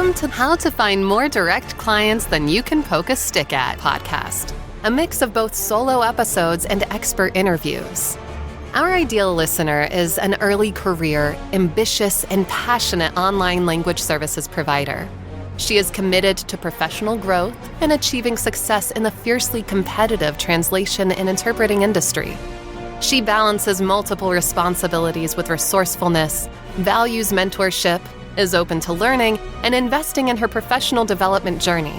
Welcome to How to Find More Direct Clients Than You Can Poke a Stick At podcast, a mix of both solo episodes and expert interviews. Our ideal listener is an early career, ambitious, and passionate online language services provider. She is committed to professional growth and achieving success in the fiercely competitive translation and interpreting industry. She balances multiple responsibilities with resourcefulness, values mentorship, is open to learning, and investing in her professional development journey.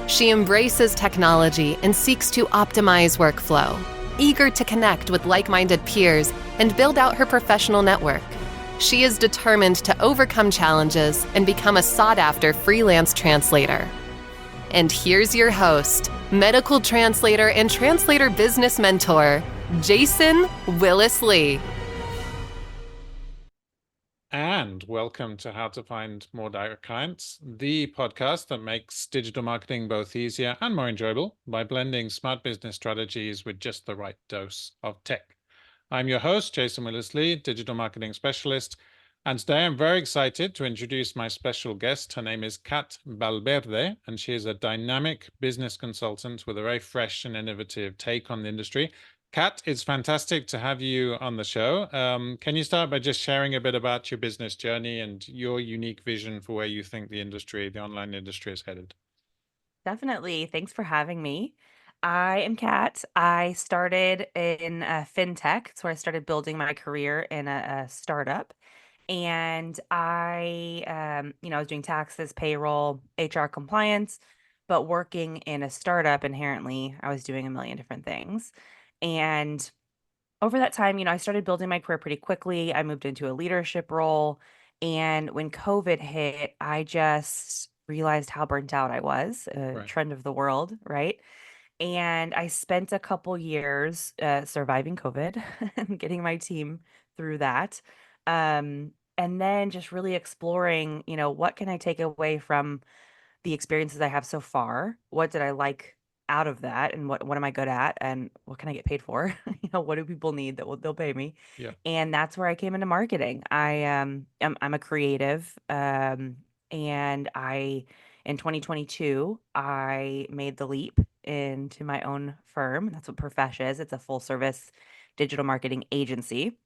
She embraces technology and seeks to optimize workflow, eager to connect with like-minded peers and build out her professional network. She is determined to overcome challenges and become a sought-after freelance translator. And here's your host, medical translator and translator business mentor, Jason Willis Lee. And welcome to How to Find More Direct Clients, the podcast that makes digital marketing both easier and more enjoyable by blending smart business strategies with just the right dose of tech. I'm your host, Jason Willis Lee, digital marketing specialist. And today I'm very excited to introduce my special guest. Her name is Cat Valverde, and she is a dynamic business consultant with a very fresh and innovative take on the industry. Cat, it's fantastic to have you on the show. Can you start by just sharing a bit about your business journey and your unique vision for where you think the industry, the online industry, is headed? Definitely. Thanks for having me. I am Kat. I started in fintech. So I started building my career in a startup. And I was doing taxes, payroll, HR compliance, but working in a startup inherently, I was doing a million different things. And over that time, I started building my career pretty quickly. I moved into a leadership role. And when COVID hit, I just realized how burnt out I was, a Right. trend of the world, right? And I spent a couple years surviving COVID and getting my team through that. And then just really exploring, what can I take away from the experiences I have so far? What did I like out of that? And what am I good at? And what can I get paid for? What do people need that they'll pay me? Yeah. And that's where I came into marketing. I'm a creative. And in 2022, I made the leap into my own firm. That's what Profesh is. It's a full service digital marketing agency.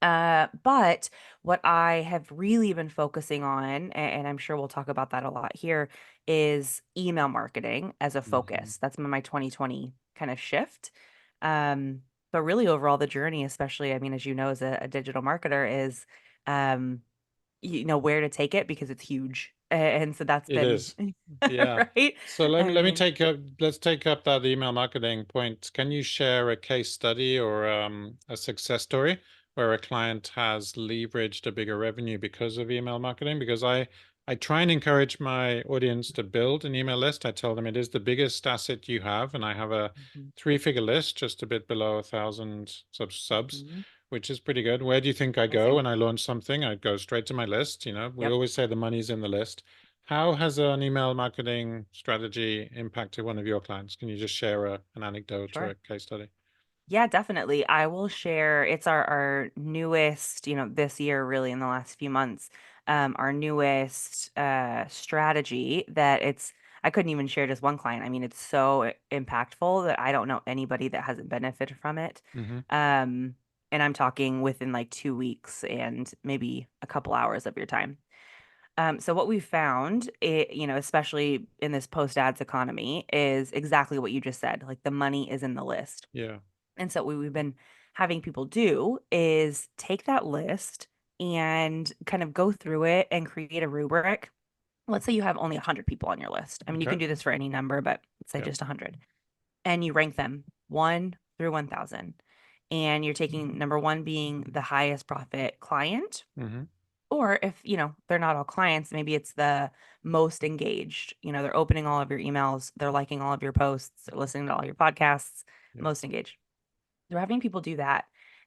But what I have really been focusing on, and I'm sure we'll talk about that a lot here, is email marketing as a focus. That's been my 2020 kind of shift. But really overall the journey, especially, I mean, as you know, as a digital marketer is, um, where to take it because it's huge. And so that's It been, is. Yeah. right? So I mean, let's take up that email marketing point. Can you share a case study or a success story where a client has leveraged a bigger revenue because of email marketing? Because I try and encourage my audience to build an email list. I tell them it is the biggest asset you have, and I have a Mhm, three-figure list, just a bit below 1,000 subs, mhm, which is pretty good. Where do you think I go amazing. when I launch something? I go straight to my list. We Yep, always say the money's in the list. How has an email marketing strategy impacted one of your clients? Can you just share an anecdote or sure. a case study? Yeah, definitely. I will share. It's our newest, this year, really in the last few months, our newest strategy that I couldn't even share just one client. I mean, it's so impactful that I don't know anybody that hasn't benefited from it. Mm-hmm. Um, and I'm talking within like 2 weeks and maybe a couple hours of your time. So what we found, especially in this post ads economy, is exactly what you just said. Like the money is in the list. Yeah. And so what we've been having people do is take that list and kind of go through it and create a rubric. Let's say you have only 100 people on your list. I mean, you Okay. can do this for any number, but let's say Yeah. just 100. And you rank them 1 through 1,000. And you're taking number 1 being the highest profit client. Mm-hmm. Or if, they're not all clients, maybe it's the most engaged. They're opening all of your emails, they're liking all of your posts, they're listening to all your podcasts, Yeah. most engaged. They're having people do that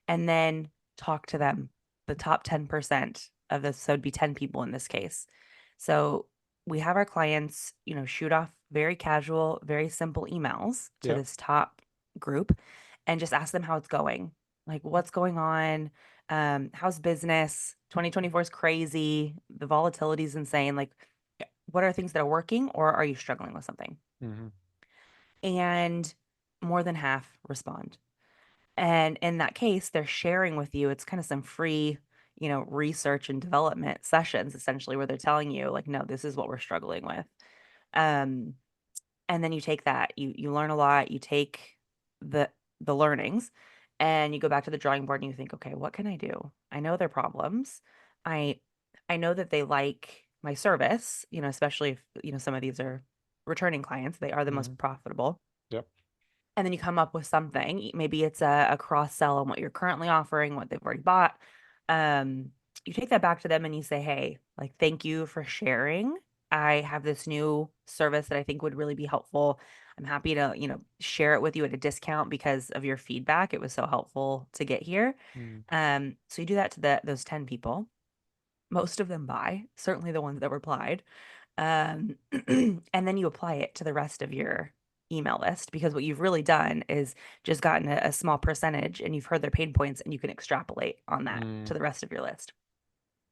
and then talk to them, the top 10% of this. So it'd be 10 people in this case. So we have our clients, shoot off very casual, very simple emails to Yeah. this top group and just ask them how it's going. Like, what's going on? How's business? 2024 is crazy. The volatility is insane. Like, what are things that are working, or are you struggling with something? Mm-hmm. And more than half respond. And in that case, they're sharing with you, it's kind of some free, research and development sessions essentially where they're telling you like, no, this is what we're struggling with. Um, and then you take that, you learn a lot, you take the the learnings and you go back to the drawing board and you think, okay, what can I do? I know their problems. I I know that they like my service, especially if, some of these are returning clients, they are the Mm-hmm. most profitable. Yep. And then you come up with something. Maybe it's a cross sell on what you're currently offering, what they've already bought. Um, you take that back to them and you say, hey, like, thank you for sharing. I have this new service that I think would really be helpful. I'm happy to, share it with you at a discount because of your feedback. It was so helpful to get here. Mm. So you do that to those 10 people. Most of them buy, certainly the ones that replied. Um, and then you apply it to the rest of your email list because what you've really done is just gotten a small percentage and you've heard their pain points and you can extrapolate on that to Mm. the rest of your list.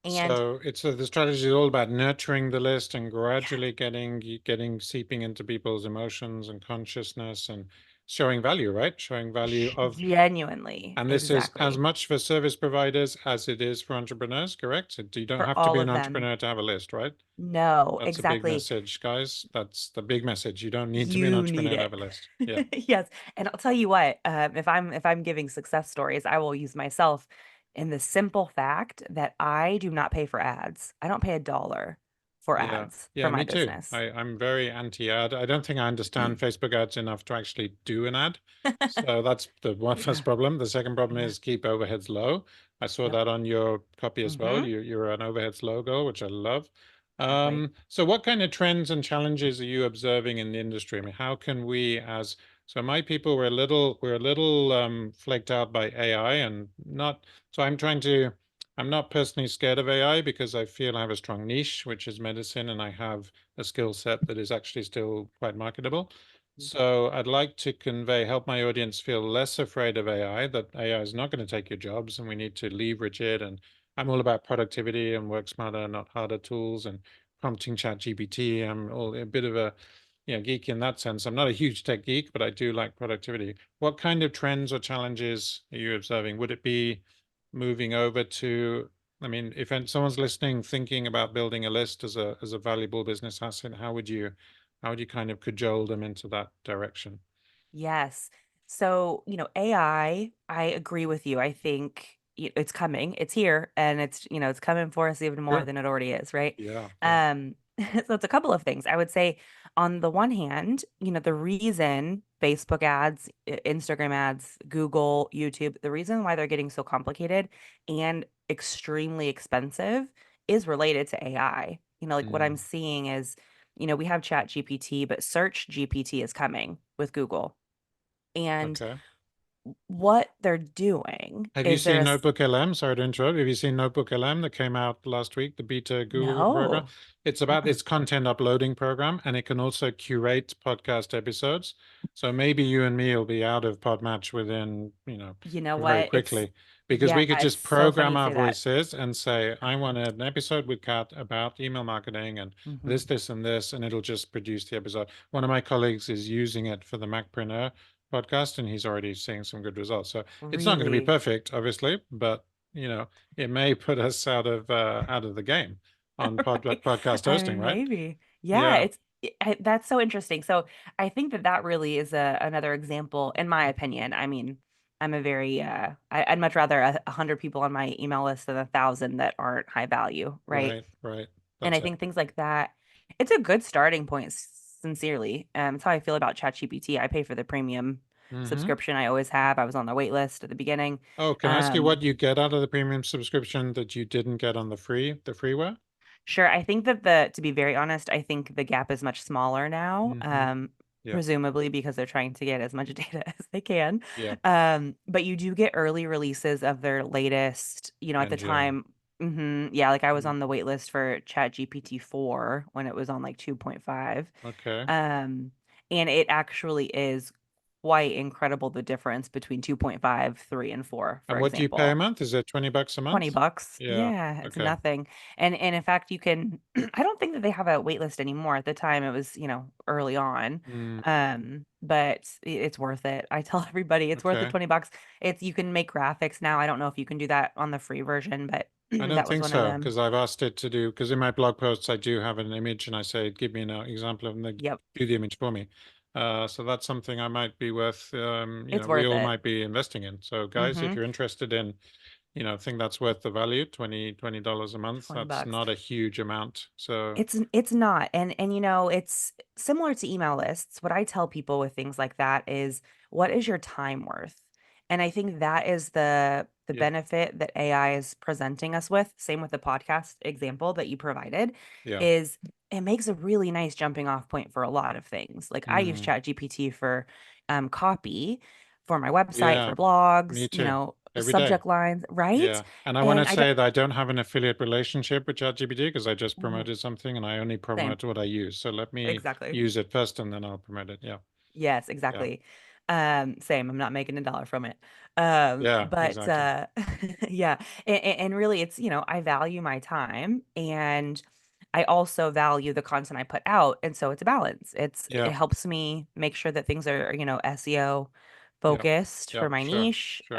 And So the strategy is all about nurturing the list and yeah, gradually getting seeping into people's emotions and consciousness and showing value, right? Showing value of, genuinely, and this is as exactly. much for service providers as it is for entrepreneurs, correct? So you don't For have to all be of an them. entrepreneur to have a list, right? No, That's a big exactly. message, guys. That's the big message. You don't need to be an You need entrepreneur to have it. a list. Yeah. Yes. And I'll tell you what, if I'm giving success stories, I will use myself in the simple fact that I do not pay for ads. I don't pay a dollar for Yeah. ads for Yeah, my me too. business. I'm very anti-ad. I don't think I understand Facebook ads enough to actually do an ad. So that's the one Yeah. first problem. The second problem Yeah. is keep overheads low. I saw Yep. that on your copy as well. Hmm. You're an overheads low girl, which I love. Exactly. So what kind of trends and challenges are you observing in the industry? I mean, how can we as so my people we're a little flaked out by AI and not so I'm not personally scared of AI because I feel I have a strong niche, which is medicine, and I have a skill set that is actually still quite marketable. So I'd like to help my audience feel less afraid of AI, that AI is not going to take your jobs and we need to leverage it. And I'm all about productivity and work smarter, not harder tools and prompting ChatGPT. I'm all a bit of a geek in that sense. I'm not a huge tech geek, but I do like productivity. What kind of trends or challenges are you observing? Would it be moving over to, I mean, if someone's listening, thinking about building a list as a valuable business asset, how would you kind of cajole them into that direction? Yes. So, AI, I agree with you. I think it's coming. It's here and it's coming for us even more Sure. than it already is, right? Yeah, yeah. Um so it's a couple of things. I would say on the one hand, the reason Facebook ads, Instagram ads, Google, YouTube, the reason why they're getting so complicated and extremely expensive is related to AI. Like what I'm Mm, seeing is, we have Chat GPT, but Search GPT is coming with Google. And okay. what they're doing Have you is they're seen Notebook LM? Sorry to interrupt. Have you seen Notebook LM that came out last week, the beta Google program? no. It's about Mm-mm. its content uploading program, and it can also curate podcast episodes. So maybe you and me will be out of Podmatch within, You know very what? quickly, because Yeah, we could it's just so funny program you our say that. voices and say, I want an episode with Kat about email marketing and Hmm. this, and this, and it'll just produce the episode. One of my colleagues is using it for the Macpreneur podcast, and he's already seeing some good results. So it's not going to be Really? perfect, obviously, but it may put us out of the game on Right. podcast I hosting, mean, right? maybe. Yeah, Yeah, that's so interesting. So I think that really is another example, in my opinion. I mean, I'm a very I'd much rather 100 people on my email list than 1,000 that aren't high value, right? right, right. And I That's it. think things like that, it's a good starting point, sincerely. It's how I feel about ChatGPT. I pay for the premium Hmm. subscription. I always have. I was on the wait list at the beginning. Oh, can I ask you what Um, you get out of the premium subscription that you didn't get on the freeware? sure. I think that to be very honest, I think the gap is much smaller now. Hmm. Yeah, Presumably because they're trying to get as much data as they can. yeah. But you do get early releases of their latest, at the Engine. time. Yeah, like I was Mm. on the wait list for ChatGPT 4 when it was on like 2.5. Okay. Um, and it actually is quite incredible, the difference between 2.5, 3, and 4, for And what do you pay a example. month? Is it $20 a 20 month? bucks. Yeah. Yeah, it's Okay. nothing. And in fact, you can I don't think that they have a wait list anymore. At the time, it was, early on. Mm, But it's worth it. I tell everybody it's worth the okay. 20 bucks. You can make graphics now. I don't know if you can do that on the free version, but I don't that was think one of so, them. because I've asked it to do, because in my blog posts I do have an image and I say, give me an example of, and they Yep, do the image for me. So that's something I might be worth, it's we worth all it. might be investing in. So guys, if Mhm. you're interested in, think that's worth the value, $20 a month, 20 that's bucks. not a huge amount. So It's not. And it's similar to email lists. What I tell people with things like that is, what is your time worth? And I think that is the yeah, benefit that AI is presenting us with. Same with the podcast example that you provided, yeah. is it makes a really nice jumping off point for a lot of things. Like, I use Mm, ChatGPT for copy for my website, yeah, for blogs, me too. Every day. subject lines, right? Yeah. And I want to And I don't say that I don't have an affiliate relationship with ChatGPT because I just mm, promoted something and I only same. promote what I use. So let me Exactly. use it first and then I'll promote it. Yeah. Yes, Yeah. exactly. Same, I'm not making a dollar from it. Yeah, But, exactly. yeah, and really it's, I value my time, and I also value the content I put out, and so it's a balance. It Yeah. helps me make sure that things are, SEO Yeah. focused Yeah. for my Sure. niche. Sure.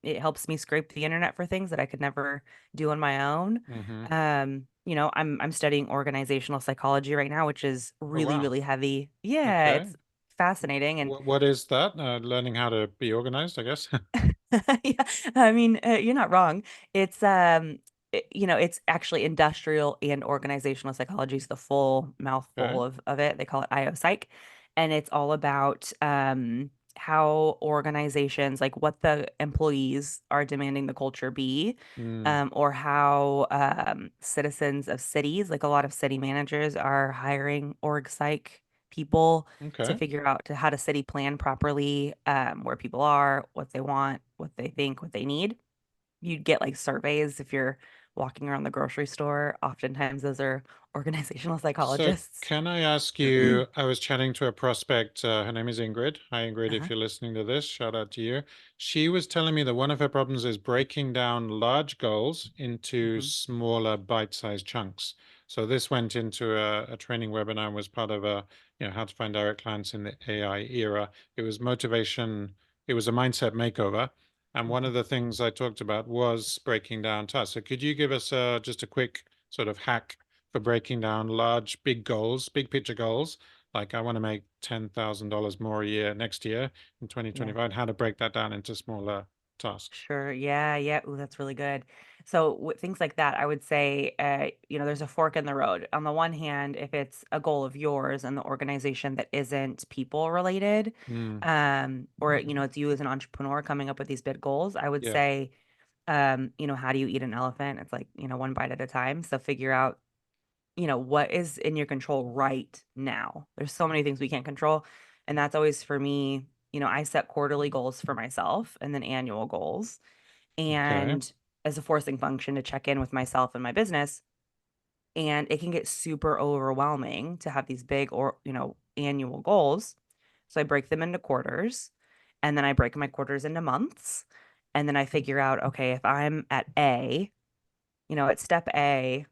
It helps me scrape the internet for things that I could never do on my own. Mm-hmm. I'm studying organizational psychology right now, which is Oh, really, wow. really heavy. Yeah, Okay. it's fascinating. And What is that? Learning how to be organized, I guess. yeah, I mean, you're not wrong. It's it's actually industrial and organizational psychology is the full mouthful Okay. of it. They call it IO Psych, and it's all about how organizations, like what the employees are demanding the culture be, Mm, or how citizens of cities, like a lot of city managers, are hiring org psych people to okay. figure out how to city plan properly, where people are, what they want, what they think, what they need. You'd get like surveys if you're walking around the grocery store. Oftentimes, those are organizational So psychologists. can I ask you, I was chatting to a prospect, her name is Ingrid. Hi, Ingrid, if Uh-huh. you're listening to this, shout out to you. She was telling me that one of her problems is breaking down large goals into Hmm. smaller bite-sized chunks. So this went into a training webinar and was part of a, how to find direct clients in the AI era. It was motivation, it was a mindset makeover. And one Hmm. of the things I talked about was breaking down tasks. So could you give us just a quick sort of hack for breaking down large, big goals, big picture goals? Like I want to make $10,000 more a year next year in Yeah. 2025, how to break that down into smaller tasks. Sure. Yeah. Yeah. Ooh, that's really good. So with things like that, I would say, there's a fork in the road. On the one hand, if it's a goal of yours and the organization that isn't people related, Mm, or it's you as an entrepreneur coming up with these big goals, I would yeah. say, how do you eat an elephant? It's like, one bite at a time. So figure out, what is in your control right now. There's so many things we can't control. And that's always for me, I set quarterly goals for myself and then annual goals. Okay. And as a forcing function to check in with myself and my business. And it can get super overwhelming to have these big or, annual goals. So I break them into quarters, and then I break my quarters into months. And then I figure out, okay, if I'm at A, at step A,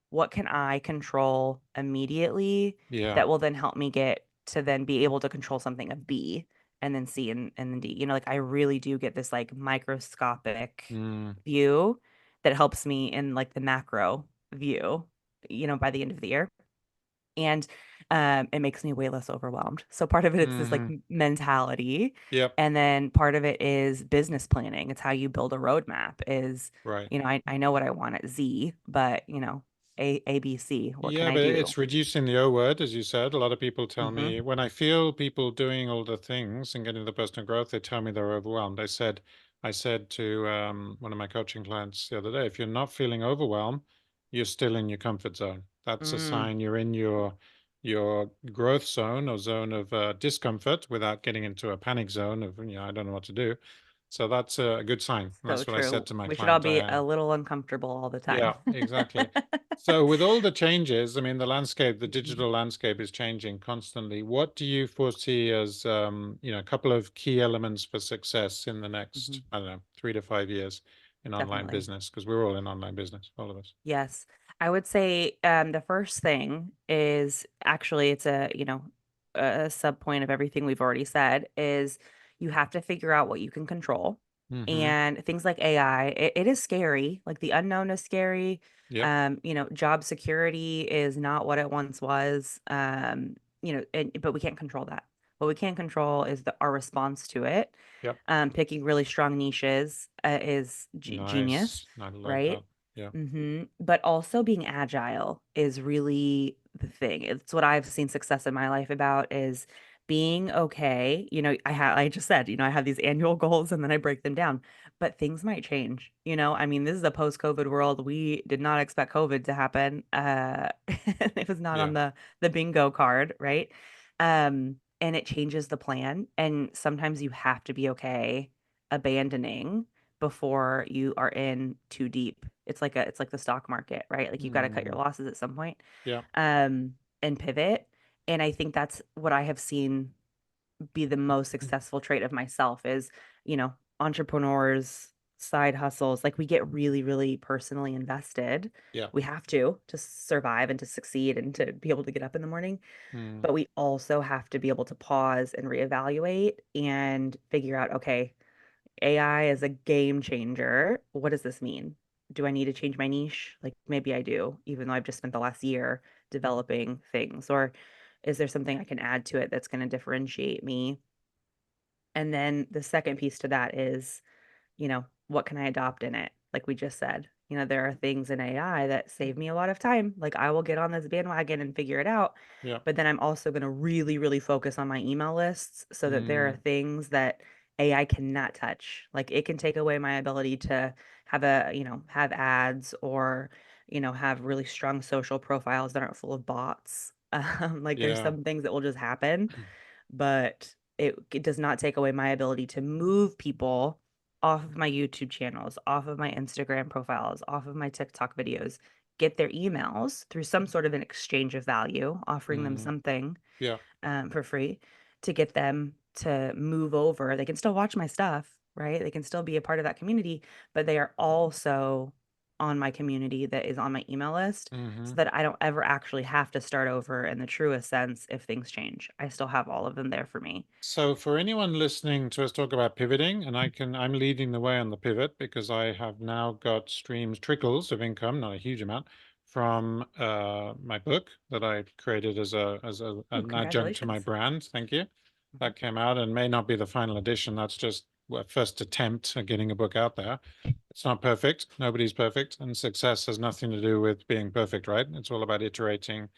what can I control immediately Yeah. that will then help me get to then be able to control something of B, and then C, and then D. Like, I really do get this like microscopic Mm, view that helps me in like the macro view, by the end of the year. And it makes me way less overwhelmed. So part of it, it's this like hmm. mentality. Yep. And then part of it is business planning. It's how you build a roadmap is, Right. I know what I want at Z, but A, B, C, what can Yeah, I but do? it's reducing the O word, as you said. A lot of people tell Hmm. me when I feel people doing all the things and getting the personal growth, they tell me they're overwhelmed. I said to one of my coaching clients the other day, if you're not feeling overwhelmed, you're still in your comfort zone. That's a Mm, sign you're in your growth zone or zone of discomfort without getting into a panic zone of, I don't know what to do. So that's a good sign. So That's what I said true. to my We should all client. I be a am. little uncomfortable all the time. Yeah, exactly. So with all the changes, I mean, the landscape, the Mhm, digital landscape is changing constantly. What do you foresee as, a couple of key elements for success in the mhm. next, I don't know, 3 to 5 years in online Definitely. business? Because we're all in online business, all of us. Yes. I would say the first thing is actually it's a sub point of everything we've already said is you have to figure out what you can control. Mm-hmm. And things like AI, it is scary. Like the unknown is scary. Yep. Job security is not what it once was. But we can't control that. What we can control is our response to it. Yep. Picking really strong niches is genius, Nice. I like right? that. Yeah. But also being agile is really the thing. It's what I've seen success in my life about is being okay. I just said, I have these annual goals and then I break them down, but things might change. I mean, this is a post-COVID world. We did not expect COVID to happen. It was not Yeah. on the bingo card, right? And it changes the plan. And sometimes you have to be okay abandoning before you are in too deep. It's like the stock market, right? Like you've got to cut your Mm, losses at some point, yeah. um, and pivot. And I think that's what I have seen be the most successful trait of myself is, entrepreneurs, side hustles, like we get really, really personally invested. Yeah. We have to survive and to succeed and to be able to get up in the morning. Mm, But we also have to be able to pause and reevaluate and figure out, okay, AI is a game changer. What does this mean? Do I need to change my niche? Like maybe I do, even though I've just spent the last year developing things. Or is there something I can add to it that's going to differentiate me? And then the second piece to that is, what can I adopt in it? Like we just said, there are things in AI that save me a lot of time. Like I will get on this bandwagon and figure it out. yeah. But then I'm also going to really, really focus on my email lists so that there are Mm, things that AI cannot touch. Like it can take away my ability to have ads or, have really strong social profiles that aren't full of bots. Like there's yeah. some things that will just happen, but it does not take away my ability to move people off of my YouTube channels, off of my Instagram profiles, off of my TikTok videos, get their emails through some sort of an exchange of value, offering them Mm, something yeah. for free to get them to move over. They can still watch my stuff, right? They can still be a part of that community, but they are also on my community that is on my email list so Mm-hmm. that I don't ever actually have to start over in the truest sense if things change. I still have all of them there for me. So for anyone listening to us talk about pivoting, and I'm leading the way on the pivot because I have now got streams, trickles of income, not a huge amount, from my book that I created as Ooh, an adjunct to my congratulations. brand. Thank you. Mhm, That came out and may not be the final edition. That's just a first attempt at getting a book out there. It's not perfect. Nobody's perfect, and success has nothing to do with being perfect, right? It's all about iterating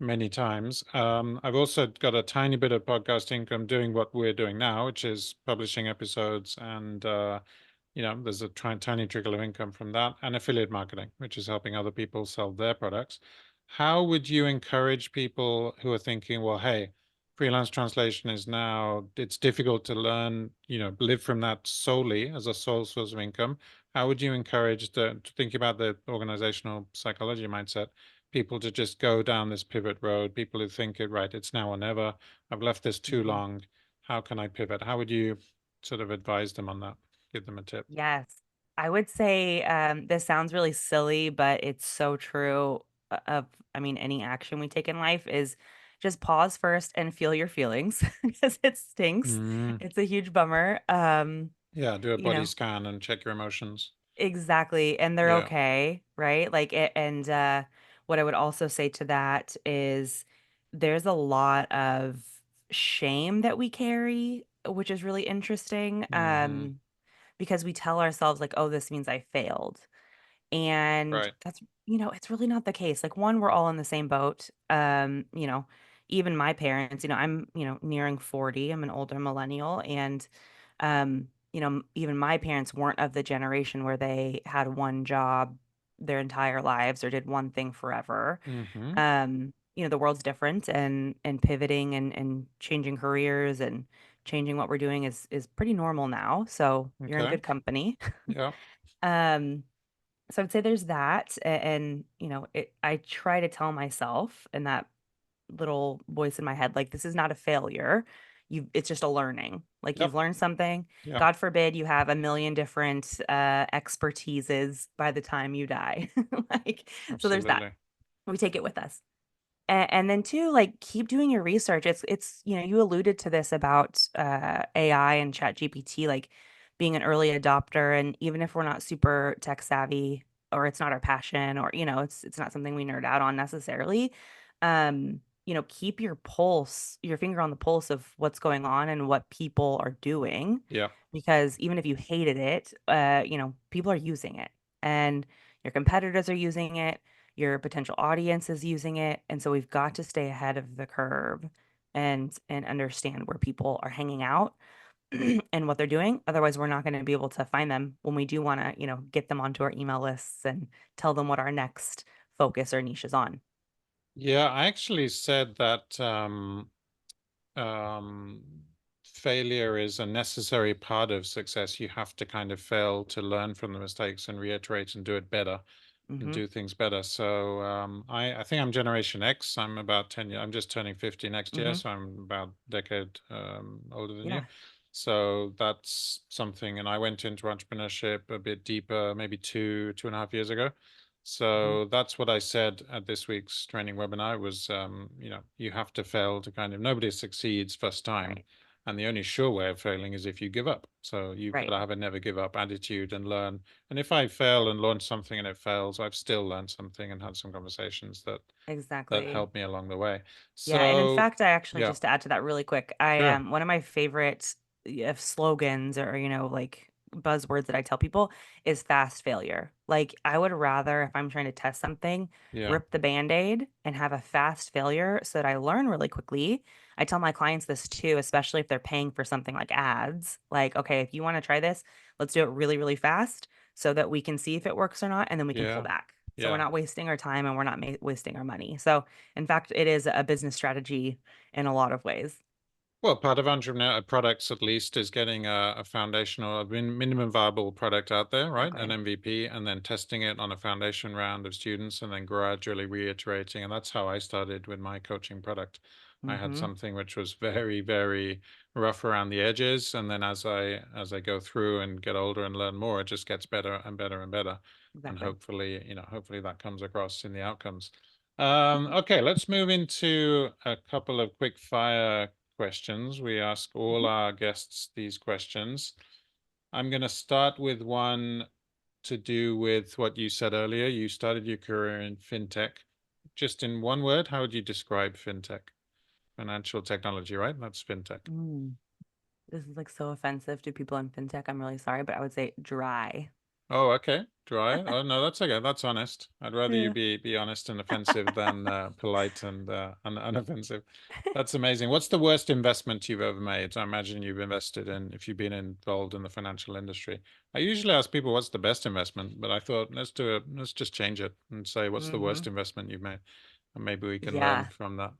many times. I've also got a tiny bit of podcast income doing what we're doing now, which is publishing episodes, and there's a tiny trickle of income from that, and affiliate marketing, which is helping other people sell their products. How would you encourage people who are thinking, well, hey, freelance translation is now, it's difficult to learn, live from that solely as a sole source of income. How would you encourage to think about the organizational psychology mindset, people to just go down this pivot road, people who think it, right, it's now or never, I've left this too mhm. long, how can I pivot? How would you sort of advise them on that? Give them a tip. Yes. I would say this sounds really silly, but it's so true I mean, any action we take in life is just pause first and feel your feelings because it stinks. Mm, It's a huge bummer. yeah, do a You body know, scan and check your emotions. exactly. And they're Yeah. okay, right? And what I would also say to that is there's a lot of shame that we carry, which is really interesting. Hmm. Because we tell ourselves like, "Oh, this means I failed." And Right. that's, it's really not the case. Like one, we're all in the same boat. Even my parents, I'm, nearing 40. I'm an older millennial and even my parents weren't of the generation where they had one job their entire lives or did one thing forever. Mm-hmm. The world's different and pivoting and changing careers and changing what we're doing is pretty normal now. So you're in Okay. good company. Yeah. Um, so I'd say there's that, and I try to tell myself and that little voice in my head, like, this is not a failure. It's just a learning. Like, you've Yep. learned something. Yeah. God forbid you have a million different expertises by the time you die. Like, so there's that. Absolutely. We take it with us. And then two, like, keep doing your research. It's you alluded to this about AI and ChatGPT, like being an early adopter, and even if we're not super tech savvy or it's not our passion, or it's not something we nerd out on necessarily, keep your finger on the pulse of what's going on and what people are doing, Yeah. because even if you hated it, people are using it, and your competitors are using it, your potential audience is using it, and so we've got to stay ahead of the curve and understand where people are hanging out and what they're doing. Otherwise, we're not going to be able to find them when we do want to, get them onto our email lists and tell them what our next focus or niche is on. Yeah. I actually said that um, failure is a necessary part of success. You have to kind of fail to learn from the mistakes and reiterate and do it better and Hmm. do things better. So I think I'm Generation X. I'm about 10 years. I'm just turning 50 next year, Hmm. so I'm about a decade older than you. Yeah. So that's something. And I went into entrepreneurship a bit deeper, maybe 2.5 years ago. Hmm. So that's what I said at this week's training webinar was, you have to fail to kind of, nobody succeeds first time. Right. And the only sure way of failing is if you give up. So you've got Right. to have a never give up attitude and learn. And if I fail and launch something and it fails, I've still learned something and had some conversations that Exactly. helped me along the way. Yeah, and in So fact, I actually, yeah, just to add to that really quick, I sure. one of my favorite slogans, or like buzzwords that I tell people, is fast failure. Like, I would rather, if I'm trying to test something, Yeah, rip the band-aid and have a fast failure so that I learn really quickly. I tell my clients this too, especially if they're paying for something like ads. Like, okay, if you want to try this, let's do it really, really fast so that we can see if it works or not, and then we can pull yeah, back. So we're yeah. not wasting our time and we're not wasting our money. So in fact, it is a business strategy in a lot of ways. Well, part of entrepreneur products at least is getting a foundation or a minimum viable product out there, right? An Exactly. MVP, and then testing it on a foundation round of students and then gradually reiterating. And that's how I started with my coaching product. I had Mm-hmm. something which was very, very rough around the edges. And then as I go through and get older and learn more, it just gets better and better and better. And Exactly. hopefully that comes across in the outcomes. Okay, let's move into a couple of quick fire questions. We ask all Mhm. our guests these questions. I'm going to start with one to do with what you said earlier. You started your career in fintech. Just in one word, how would you describe fintech? Financial technology, right? That's fintech. Mm. This is like so offensive to people in fintech. I'm really sorry, but I would say dry. Oh, okay. Dry. Oh, no, that's okay. That's honest. I'd rather you Yeah. be honest and offensive than polite and unoffensive. That's amazing. What's the worst investment you've ever made? I imagine you've invested in, if you've been involved in the financial industry. I usually ask people what's the best investment, but I thought let's just change it and say what's the Hmm. worst investment you've made, and maybe we can learn Yeah. from that.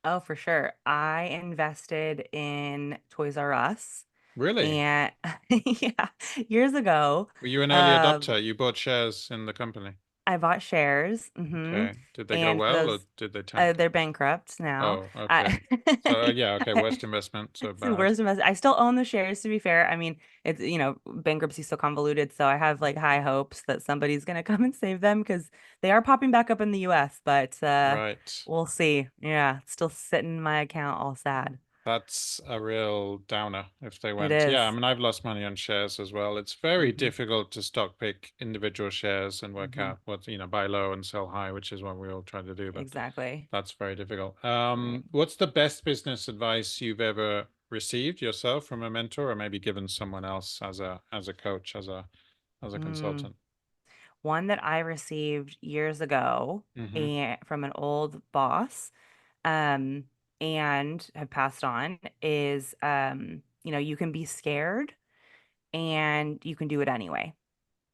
Oh, for sure. I invested in Toys R Us, Really? and yeah, years ago. Were you an early Um, adopter? You bought shares in the company. I bought shares, Okay. Did they go and for well or those, did they tank? they're bankrupt now. Oh, okay. I, So yeah, okay, worst investment, so it's the bad. worst investment. I still own the shares, to be fair. I mean, it's, bankruptcy's so convoluted, so I have like high hopes that somebody's gonna come and save them, because they are popping back up in the US, but Right. we'll see. Yeah, it's still sitting in my account all sad. That's a real downer if they It went. Yeah, I is. mean, I've lost money on shares as well. It's very Mm-hmm. difficult to stock pick individual shares and work Mm-hmm. out what, buy low and sell high, which is what we all try to do, but Exactly. that's very difficult. Right. What's the best business advice you've ever received yourself from a mentor or maybe given someone else as a coach, as a Mm. consultant? One that I received years ago, Mm-hmm. and from an old boss, um, and have passed on, is you can be scared and you can do it anyway.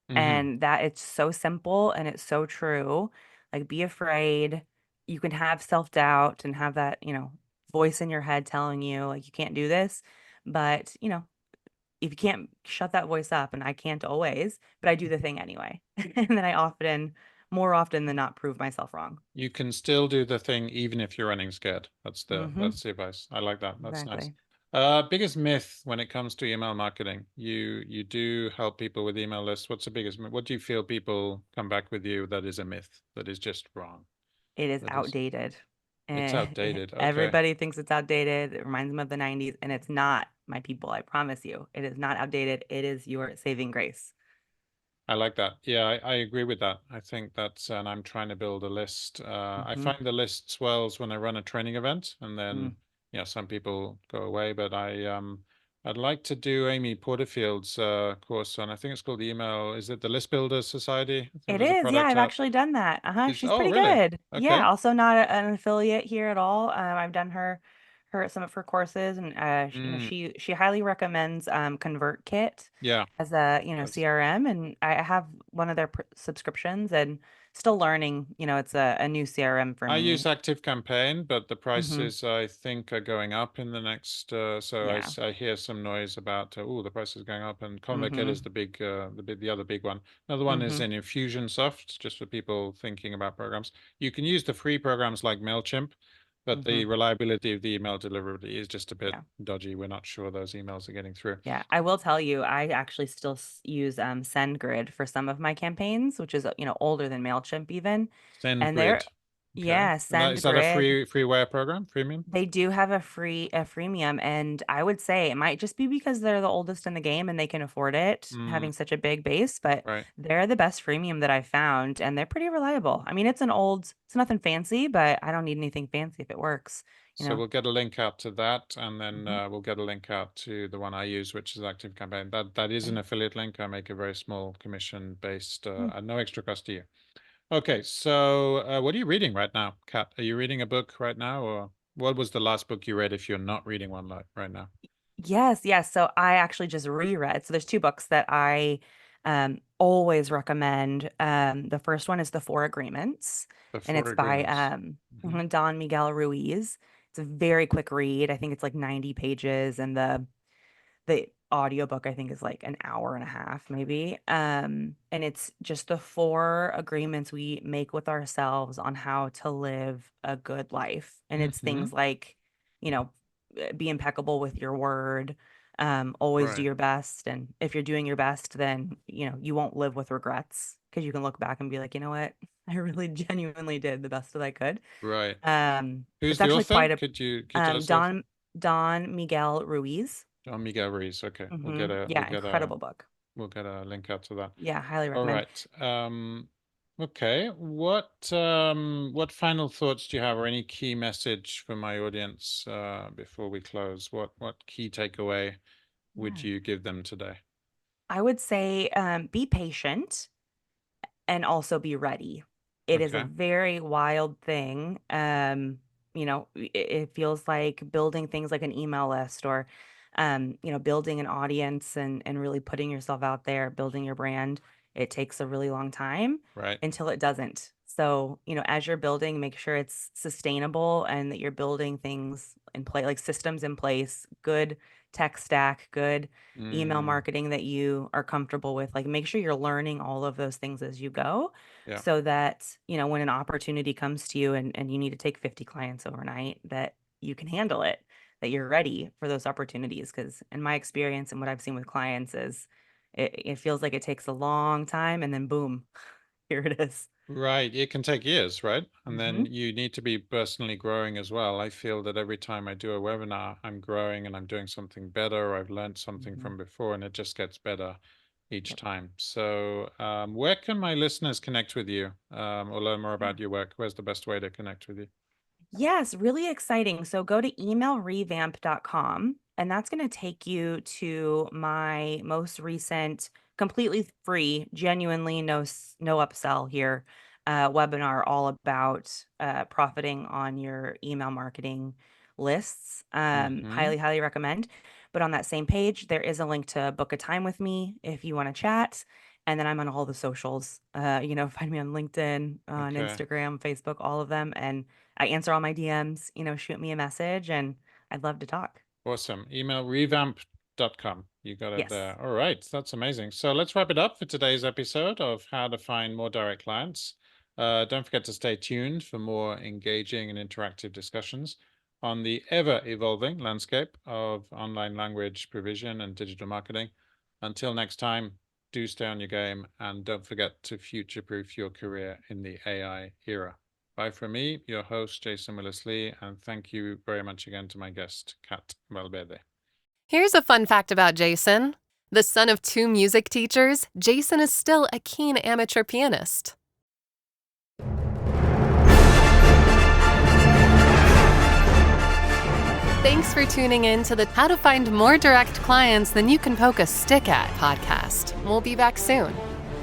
Mm-hmm. And that, it's so simple and it's so true. Like, be afraid. You can have self-doubt and have that, voice in your head telling you like you can't do this, But, if you can't shut that voice up, and I can't always, but I do the thing anyway. And then more often than not, prove myself wrong. You can still do the thing even if you're running scared. That's the advice. I like that. That's nice. Exactly. Biggest myth when it comes to email marketing. You do help people with email lists. What's the biggest myth? What do you feel people come back with you that is a myth, that is just wrong? It is That is outdated. It's outdated. Okay. Everybody thinks it's outdated. It reminds them of the 90s, and it's not, my people. I promise you. It is not outdated. It is your saving grace. I like that. Yeah, I agree with that. I think that's, and I'm trying to build a list. I Mm-hmm. find the list swells when I run a training event, and then, Mm. yeah, some people go away, but I'd like to do Amy Porterfield's course on, I think it's called the email, is it the List Builders Society? I think It there's a is. Yeah, product I've out. actually done that. She's Oh, pretty really? good. Okay. Yeah, also not an affiliate here at all. I've done some of her courses, and Mm, she highly recommends ConvertKit yeah, as a that's, CRM, and I have one of their subscriptions, and still learning. It's a new CRM for I use me. ActiveCampaign, but the Hmm. prices I think are going up in the next. So Yeah. I hear some noise about oh, the price is going up, and ConvertKit Hmm. is the other big one. Another one is Hmm. in Infusionsoft, just for people thinking about programs. You can use the free programs like Mailchimp, but Hmm. the reliability of the email delivery is just a bit Yeah. dodgy. We're not sure those emails are getting through. Yeah, I will tell you, I actually still use SendGrid for some of my campaigns, which is older than Mailchimp even, and SendGrid, okay, yeah, and is that a SendGrid. freeware program, premium? They do have a freemium, and I would say it might just be because they're the oldest in the game and they can afford it, Mm, having such a big base, but right. they're the best freemium that I've found, and they're pretty reliable. I mean, it's nothing fancy, but I don't need anything fancy if it works, you So know. we'll get a link out to that, and then Hmm. we'll get a link out to the one I use, which is ActiveCampaign. That is an Okay. affiliate link. I make a very small commission based, Hmm. at no extra cost to you. Okay, so what are you reading right now, Kat? Are you reading a book right now, or what was the last book you read if you're not reading one right now? Yes, yes. So I actually just reread. So there's two books that I always recommend. The first one is The Four Agreements, The and Four it's by Agreements. Hmm. Don Miguel Ruiz. It's a very quick read. I think it's like 90 pages, and the audiobook I think is like an hour and a half maybe. And it's just the four agreements we make with ourselves on how to live a good life. And it's Hmm. things like, you know, be impeccable with your word, always do Right, your best. And if you're doing your best, then, you won't live with regrets because you can look back and be like, you know what? I really genuinely did the best that I could. right. Who's It's the actually author? quite a Could you tell us the author? Don Miguel Ruiz. John Miguel Ruiz. Okay, we'll Hmm. get a Yeah, incredible book. we'll get a link out to that. Yeah, highly All recommend. right. Okay. What final thoughts do you have, or any key message for my audience before we close? What key takeaway would Yeah. you give them today? I would say be patient and also be ready. It is a Okay. very wild thing. It feels like building things like an email list or, building an audience and really putting yourself out there, building your brand. It takes a really long time Right. until it doesn't. So, as you're building, make sure it's sustainable and that you're building things in place, like systems in place, good tech stack, good email Mm, marketing that you are comfortable with. Like make sure you're learning all of those things as you go yeah. so that, when an opportunity comes to you and you need to take 50 clients overnight, that you can handle it, that you're ready for those opportunities. Because in my experience and what I've seen with clients is it feels like it takes a long time and then boom, here it is. Right. It can take years, right? And Mm-hmm. then you need to be personally growing as well. I feel that every time I do a webinar, I'm growing and I'm doing something better. I've learned something Mm-hmm. from before, and it just gets better each Yep. time. So, where can my listeners connect with you, or learn more Yeah. about your work? Where's the best way to connect with you? Yes, really exciting. So go to emailrevamp.com, and that's going to take you to my most recent, completely free, genuinely no upsell here, webinar all about profiting on your email marketing lists. Mm-hmm. Highly recommend. But on that same page, there is a link to book a time with me if you want to chat. And then I'm on all the socials. Find me on LinkedIn, on Okay. Instagram, Facebook, all of them. And I answer all my DMs, shoot me a message, and I'd love to talk. Awesome. Email revamp.com. You got it Yes. there. All right. That's amazing. So let's wrap it up for today's episode of how to find more direct clients. Don't forget to stay tuned for more engaging and interactive discussions on the ever-evolving landscape of online language provision and digital marketing. Until next time, do stay on your game and don't forget to future-proof your career in the AI era. Bye from me, your host, Jason Willis-Lee, and thank you very much again to my guest, Cat Valverde. Here's a fun fact about Jason. The son of 2 music teachers, Jason is still a keen amateur pianist. Thanks for tuning in to the How to Find More Direct Clients Than You Can Poke a Stick At podcast. We'll be back soon.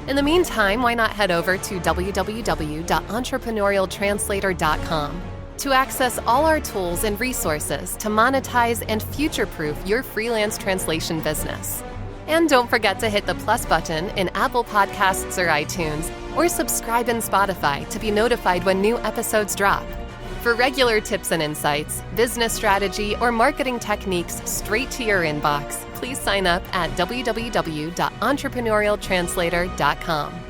In the meantime, why not head over to www.entrepreneurialtranslator.com to access all our tools and resources to monetize and future-proof your freelance translation business. And don't forget to hit the plus button in Apple Podcasts or iTunes, or subscribe in Spotify to be notified when new episodes drop. For regular tips and insights, business strategy, or marketing techniques straight to your inbox, please sign up at www.entrepreneurialtranslator.com.